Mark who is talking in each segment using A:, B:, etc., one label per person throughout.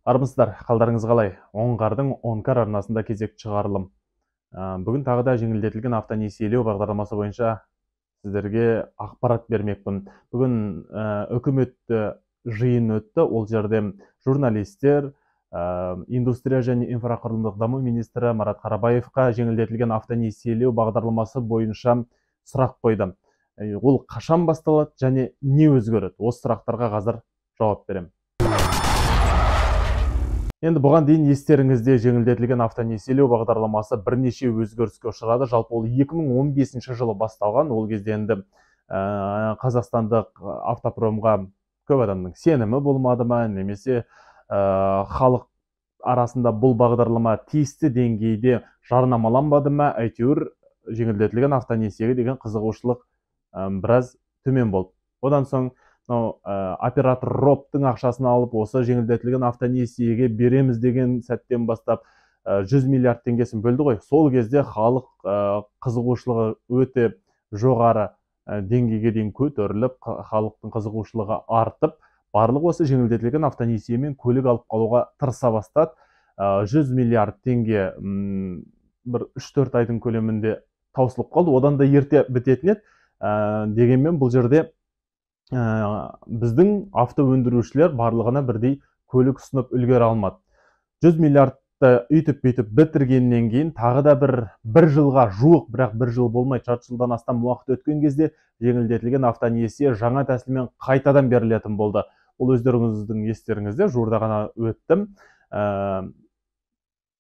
A: Армысыздар, қалдарыңыз қалай? Оңғардың Онкар арнасында кезек шығарылым. Бүгін тағы да жеңілдетілген автонесиелеу бағдарламасы бойынша сіздерге ақпарат бермекпін. Бүгін үкіметті жиын өтті. Ол жерде журналистер, индустрия және инфрақұрылымдық даму министрі Марат Қарабаевқа жеңілдетілген автонесиелеу бағдарламасы бойынша сұрақ қойды. Ол қашан басталады және не өзгереді? Осы сұрақтарға қазір жауап беремін. Енді бұған дейін естеріңізде жеңілдетілген автонесиелеу бағдарламасы бірнеше өзгеріске ұшырады. Жалпы ол 2015 жылы басталған. Ол кезде енді қазақстандық автопромға көп адамның сенімі болмады ма, немесе халық арасында бұл бағдарлама тиісті деңгейде жарнамаланбады ма, әйтеуір жеңілдетілген автонесиеге деген қызығушылық біраз төмен болды. Одан соң оператор роптың ақшасын алып, осы жеңілдетілген автонесиеге береміз деген сәттен бастап 100 миллиард теңгесін бөлді ғой. Сол кезде халық қызығушылығы өте жоғары деңгейге дейін көтеріліп, халықтың қызығушылығы артып, барлығы осы жеңілдетілген автонесиемен көлік алып қалуға тырыса бастады. 100 миллиард теңге бір 3-4 айдың көлемінде таусылып қалды. Одан да ерте бітетін еді. Дегенмен бұл жерде біздің авто өндірушілер барлығына бірдей көлік ұсынып үлгере алмады. 100 миллиардты үйтіп-бүйтіп бітіргеннен кейін тағы да бір жылға жуық, бірақ бір жыл болмай, жарты жылдан астам уақыт өткен кезде жеңілдетілген автонесие жаңа тәсілмен қайтадан берілетін болды. Ол өздеріңіздің естеріңізде жуырда ғана өттім.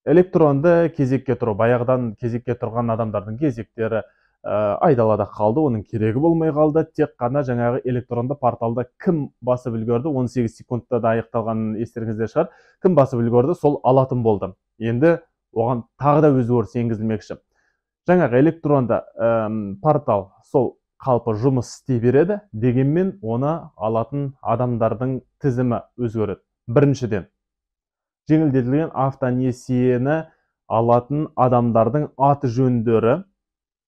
A: Электронды кезекке тұру, баяғыдан кезекке тұрған адамдардың кезектері айдалада қалды, оның керегі болмай қалды. Тек қана жаңағы электронды порталда кім басып үлгерді, 18 секундта да аяқталғанын естеріңізде шығар. Кім басып үлгерді, сол алатын болды. Енді оған тағы да өзгеріс енгізілмекші. Жаңағы электронды портал сол қалпы жұмыс істей береді, дегенмен оны алатын адамдардың тізімі өзгереді. Біріншіден, жеңілдетілген автонесиені алатын адамдардың аты жөндері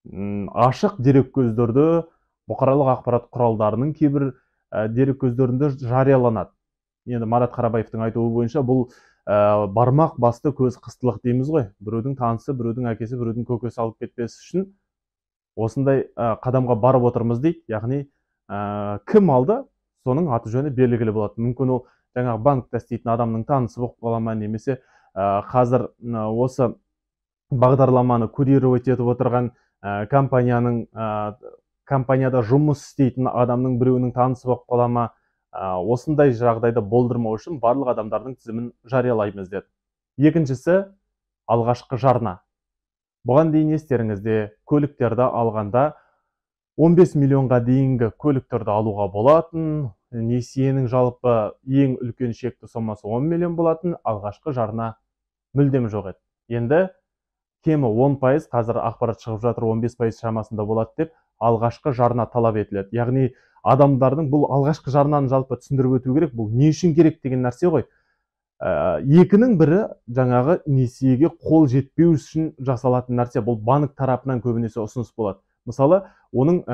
A: ашық дереккөздерді, бұқаралық ақпарат құралдарының кейбір дереккөздерінде жарияланады. Енді Марат Қарабаевтың айтуы бойынша бұл бармақ басты көз қыстылық дейміз ғой. Біреудің танысы, біреудің әкесі, біреудің көкесі алып кетпес үшін осындай қадамға барып отырмыз дейді. Яғни кім алды, соның аты жөні белгілі болады. Мүмкін ол жаңағы банкта істейтін адамның танысы болып қала ма, немесе қазір осы бағдарламаны курировать етіп отырған компанияда жұмыс істейтін адамның біреуінің танысы болып қала ма. Осындай жағдайды болдырмау үшін барлық адамдардың тізімін жариялаймыз деді. Екіншісі, алғашқы жарна. Бұған дейін естеріңізде көліктерді алғанда 15 миллионға дейінгі көліктерді алуға болатын, несиенің жалпы ең үлкен шекті сомасы 10 миллион болатын, алғашқы жарна мүлдем жоқ еді. Енді кемі 10%, қазір ақпарат шығып жатыр, 15% шамасында болады деп, алғашқы жарна талап етіледі. Яғни адамдардың бұл алғашқы жарнаны жалпы түсіндіріп өту керек, бұл не үшін керек деген нәрсе ғой. Екінің бірі жаңағы несиеге қол жетпеу үшін жасалатын нәрсе. Бұл банк тарапынан көбінесе ұсыныс болады. Мысалы, оның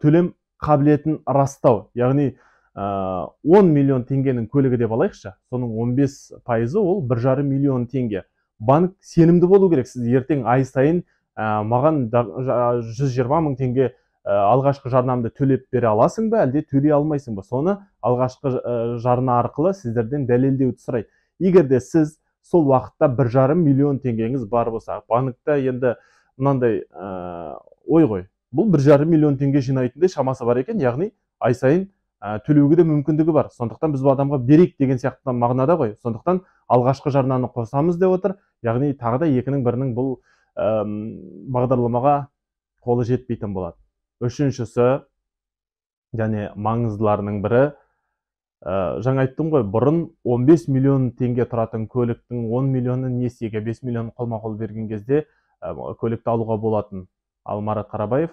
A: төлем қабілетін растау. Яғни 10 миллион теңгенің көлігі деп алайықшы, соның 15% ол 1,5 миллион теңге. Банк сенімді болу керек. Сіз ертең ай сайын маған 120 мың теңге алғашқы жарнамды төлеп бере аласың ба, әлде төлей алмайсың ба? Соны алғашқы жарна арқылы сіздерден дәлелдеуді сұрайды. Егер де сіз сол уақытта 1,5 миллион теңгеңіз бар болса, банкта енді мынандай ой ғой, бұл 1,5 миллион теңге жинайтындай шамасы бар екен, яғни ай сайын төлеуге де мүмкіндігі бар. Сондықтан біз бұл адамға берейік деген сияқты мағынада ғой. Сондықтан алғашқы жарнаны қосамыз деп отыр. Яғни тағы да екінің бірінің бұл бағдарламаға қолы жетпейтін болады. Үшіншісі, және маңыздыларының бірі, жаңа айттым ғой, бұрын 15 миллион теңге тұратын көліктің 10 миллионы несиеге, 5 миллион қолма-қол берген кезде көлікті алуға болатын. Ал Марат Қарабаев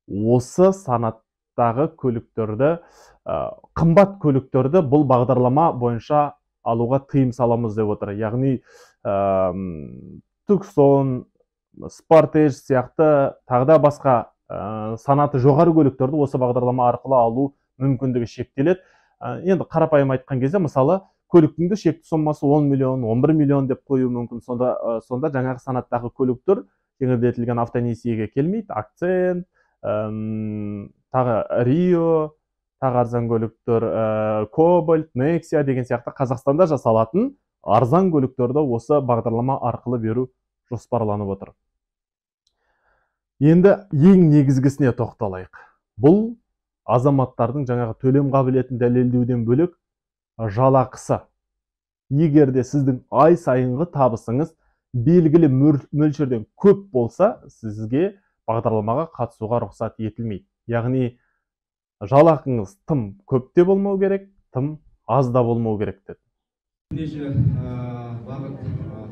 A: осы санаттағы көліктерді, қымбат көліктерді бұл бағдарлама бойынша алуға тыйым саламыз деп отыр. Яғни Tucson, Sportage сияқты тағы да басқа санаты жоғары көліктерді осы бағдарлама арқылы алу мүмкіндігі шектеледі. Енді қарапайым айтқан кезде, мысалы, көліктің де шекті сомасы 10 миллион, 11 миллион деп қою мүмкін. Сонда жаңағы санаттағы көліктер жеңілдетілген автонесиеге келмейді. Акцент, тағы Рио, тағы арзан көліктер, Кобальт, Нексия деген сияқты Қазақстанда жасалатын арзан көліктерді осы бағдарлама арқылы беру жоспарланып отыр. Енді ең негізгісіне тоқталайық. Бұл азаматтардың жаңағы төлем қабілетін дәлелдеуден бөлек жалақысы. Егер де сіздің ай сайынғы табысыңыз белгілі мөлшерден көп болса, сізге бағдарламаға қатысуға рұқсат етілмейді. Яғни жалақыңыз тым көп те болмау керек, тым аз да болмау керек деді.
B: Бірнеше бағыт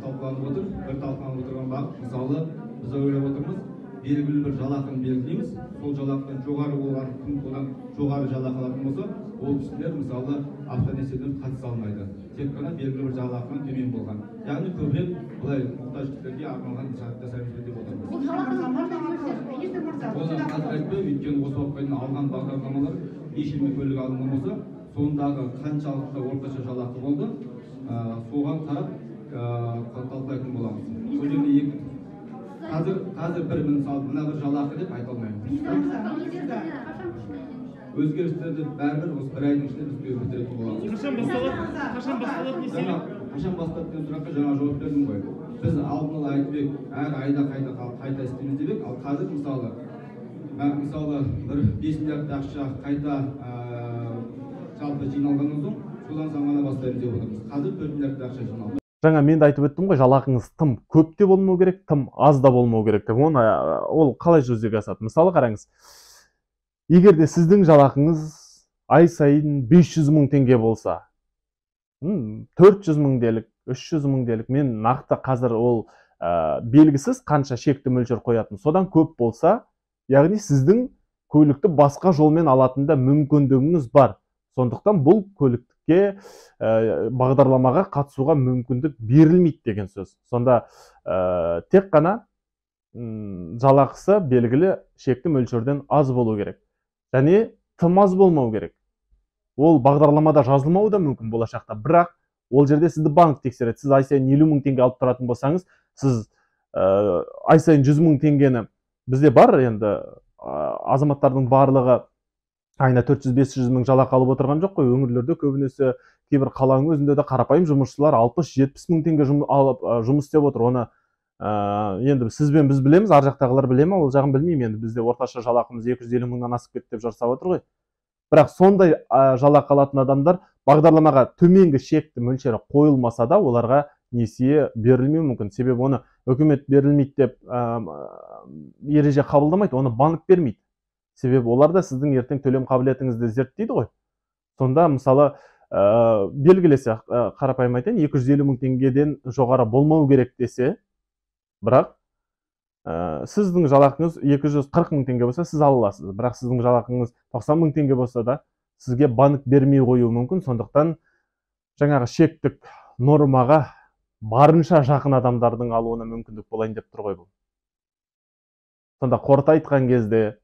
B: талқыланып отыр. Бір талқыланып отырған бағыт, мысалы, біз ойлап отырмыз, белгілі бір жалақыны белгілейміз. Сол жалақыдан жоғары болған кім одан жоғары жалақы алатын болса, ол кісілер мысалы автонесиеден қатыса алмайды. Тек қана белгілі бір жалақыдан төмен болған. Яғни көбірек былай мұқтаж кісілерге арналған жасаймыз деп отырмыз. Оны қазір айтпай, өйткені осы уақытқа дейін алған бағдарламалар ешкімге көлік алынған болса, сондағы қаншалықты орташа жалақы болды, соған қарап талқылайтын боламыз. Сол жерде қазір бір мысалы мына бір жалақы деп айта алмаймыз. Өзгерістерді бәрібір осы бір айдың ішінде біз бітіретін боламыз.
C: Қашан басталады несие?
B: Қашан басталады деген сұраққа жаңа жауап бердім ғой. Біз алдын ала айтып әр айда қайта істейміз деп, ал қазір мысалы бір 5 миллиард ақша қайта жалпы жиналғаннан соң содан ғана бастаймыз деп отырмыз. Қазір 4 миллиард ақша жиналды.
A: Жаңа мен де айтып өттім ғой, жалақыңыз тым көп те болмау керек, тым аз да болмау керек деп. Ол қалай жүзеге асады? Мысалы қараңыз, егер де сіздің жалақыңыз ай сайын 500 мың теңге болса, 400 мың делік, 300 мың делік, мен нақты қазір ол белгісіз қанша шекті мөлшер қоятын. Содан көп болса, яғни сіздің көлікті басқа жолмен алатында мүмкіндігіңіз бар. Сондықтан бұл көлікке бағдарламаға қатысуға мүмкіндік берілмейді деген сөз. Сонда тек қана жалақысы белгілі шекті мөлшерден аз болу керек. Және тым аз болмау керек. Ол бағдарламада жазылмауы да мүмкін болашақта, бірақ ол жерде сізді банк тексереді. Сіз ай сайын 50 мың теңге алып тұратын болсаңыз, сіз ай сайын 100 мың теңгені, бізде бар енді азаматтардың барлығы айына 400-500 мың жалақы алып отырған жоқ қой. Өңірлерде көбінесе кейбір қаланың өзінде де қарапайым жұмысшылар 60-70 мың теңге жұмыс істеп отыр. Оны енді сіз бен біз білеміз, ар жақтағылар біле ме, ол жағын білмеймін. Енді бізде орташа жалақымыз 250 мыңнан асып кетті деп жарсап отыр ғой. Бірақ сондай жалақы алатын адамдар бағдарламаға төменгі шекті мөлшері қойылмаса да, оларға несие берілмеуі мүмкін. Себебі оны үкімет берілмейді деп ереже қабылдамайды, оны банк бермейді. Себебі олар да сіздің ертең төлем қабілетіңізді зерттейді ғой. Сонда мысалы белгілесе, қарапайым айтайын, 250 мың теңгеден жоғары болмау керек десе, бірақ сіздің жалақыңыз 240 мың теңге болса, сіз ала аласыз. Бірақ сіздің жалақыңыз 90 мың теңге болса да, сізге банк бермей қоюы мүмкін. Сондықтан жаңағы шектік нормаға барынша жақын адамдардың алуына мүмкіндік болайын деп тұр ғой бұл. Сонда қорыта айтқан кезде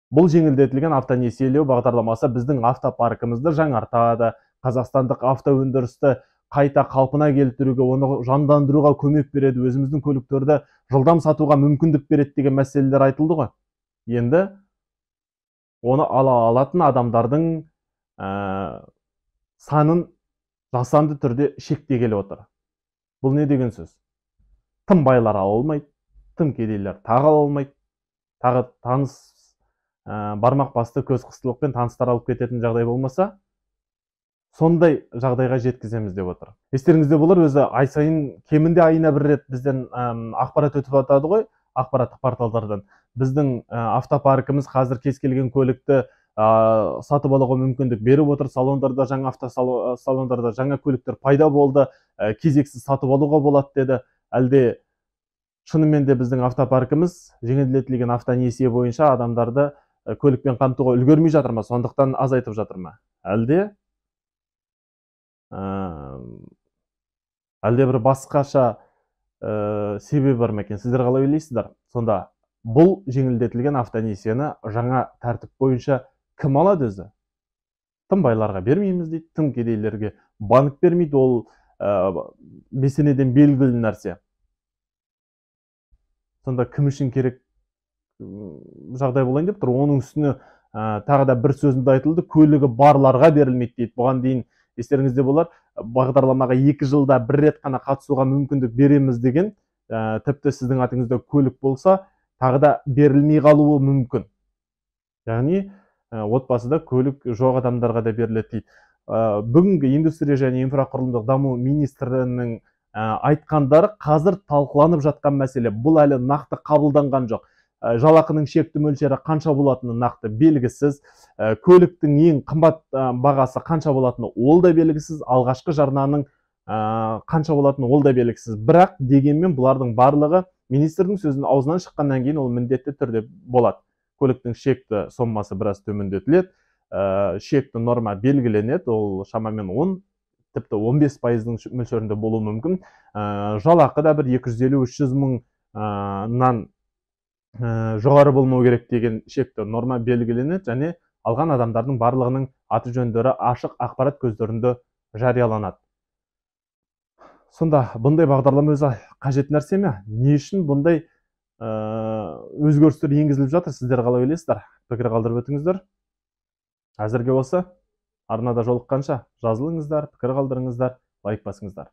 A: бұл жеңілдетілген автонесиелеу бағдарламасы біздің автопаркімізді жаңартады, қазақстандық автоөндірісті қайта қалпына келтіруге, оны жандандыруға көмек береді, өзіміздің көліктерді жылдам сатуға мүмкіндік береді деген мәселелер айтылды ғой. Енді оны ала алатын адамдардың санын жасанды түрде шектегелі отыр. Бұл не деген сөз? Тым байлар ала алмайды, тым кедейлер тағы ала алмайды, тағы таныс бармақ басты көз қыстылықпен таныстар алып кететін жағдай болмаса, сондай жағдайға жеткіземіз деп отыр. Естеріңізде болар, өзі ай сайын кемінде айына бір рет бізден ақпарат өтіп жатады ғой, ақпараттық порталдардан. Біздің автопаркіміз қазір кез келген көлікті сатып алуға мүмкіндік беріп отыр. Салондарда, жаңа автосалондарда жаңа көліктер пайда болды, кезексіз сатып алуға болады деді. Әлде шынымен де біздің автопаркіміз жеңілдетілген автонесие бойынша адамдарды көлікпен қамтуға үлгермей жатыр ма, сондықтан азайтып жатыр ма? Әлде бір басқаша себебі бар ма екен? Сіздер қалай ойлайсыздар? Сонда бұл жеңілдетілген автонесиені жаңа тәртіп бойынша кім алады өзі? Тым байларға бермейміз дейді, тым кедейлерге банк бермейді, ол месенеден белгілі нәрсе. Сонда кім үшін керек жағдай болайын деп тұр. Оның үстіне тағы да бір сөзінде айтылды, көлігі барларға берілмейді дейді. Бұған дейін естеріңізде болар, бағдарламаға 2 жылда бір рет қана қатысуға мүмкіндік береміз деген, тіпті сіздің атыңызда көлік болса, тағы да берілмей қалуы мүмкін. Яғни отбасыда көлік жоқ адамдарға да беріледі дейді. Бүгінгі индустрия және инфрақұрылымдық даму министрінің айтқандары қазір талқыланып жатқан мәселе. Бұл әлі нақты қабылданған жоқ. Жалақының шекті мөлшері қанша болатыны нақты белгісіз, көліктің ең қымбат бағасы қанша болатыны ол да белгісіз, алғашқы жарнаның қанша болатыны ол да белгісіз. Бірақ дегенмен бұлардың барлығы министрдің сөзінің аузынан шыққаннан кейін ол міндетті түрде болады. Көліктің шекті сомасы біраз төмендетіледі, шекті норма белгіленеді, ол шамамен 10, тіпті 15% мөлшерінде болуы мүмкін. Жалақы да бір 250-300 мыңнан жоғары болмау керек деген шекті норма белгіленеді, және алған адамдардың барлығының аты жөндері ашық ақпарат көздерінде жарияланады. Сонда бұндай бағдарлама өзі қажет нәрсе ме? Не үшін бұндай өзгерістер енгізіліп жатыр? Сіздер қалай ойлайсыздар? Пікір қалдырып өтіңіздер. Әзірге осы. Арнада жолыққанша жазылыңыздар, пікір қалдырыңыздар, лайк басыңыздар.